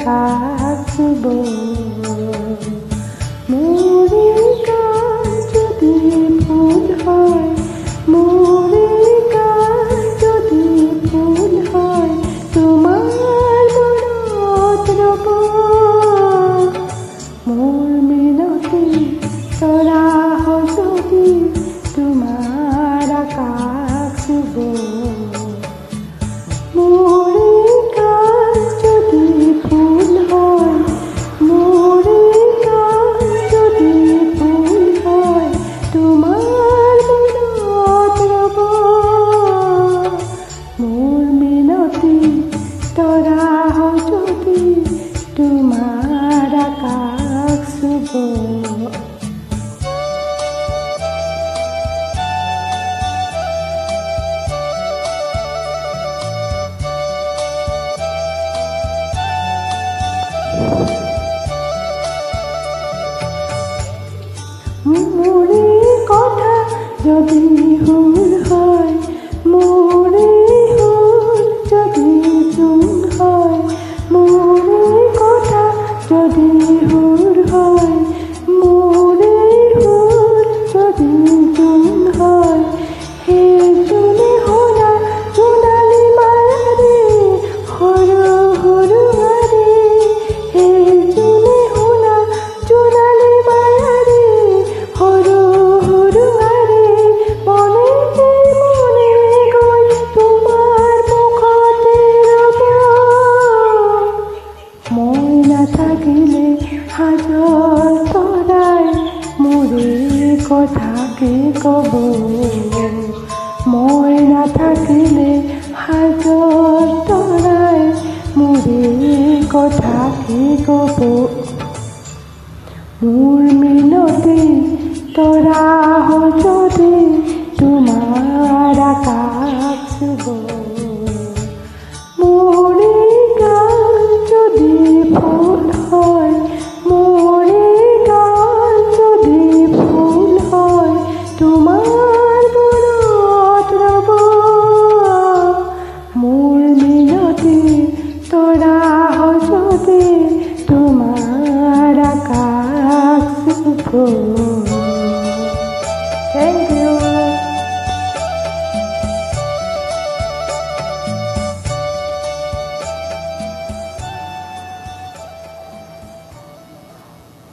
আকাশ চুব মোরে গান যদি ফুল হয় মোরে গান যদি ফুল হয় তোমার মনত রব মোর মিনতি তরা যদি তোমার আকাশ চুব মোরে গান যদি ফুল হয় মোরে গান যদি ফুল হয় তোমার মনত রব মোর মিনতি তরা যদি তোমার আকাশ চুব মোরে কথা যদি হুল হয় মোরে হুল যদি চুন হয় মোরে কথা যদি হুল হয় মোরে হুল যদি চুন হয় হে চুনে হোনা চুনালি মায়ারে হরু হরু আরে হে চুনে হোনা চুনালি মায়ারে হরু হরু আরে মনেতে মনে গই তোমার মুখতে রব মই না থাকিলে হাজর তরায় মোরে কথাকে কব মই না থাকিলে হাজর তরায় মোরে কথাকে কব মোর মিনতি তরা যদি তোমার আকাশ চুব মোরে গান যদি ফুল হয়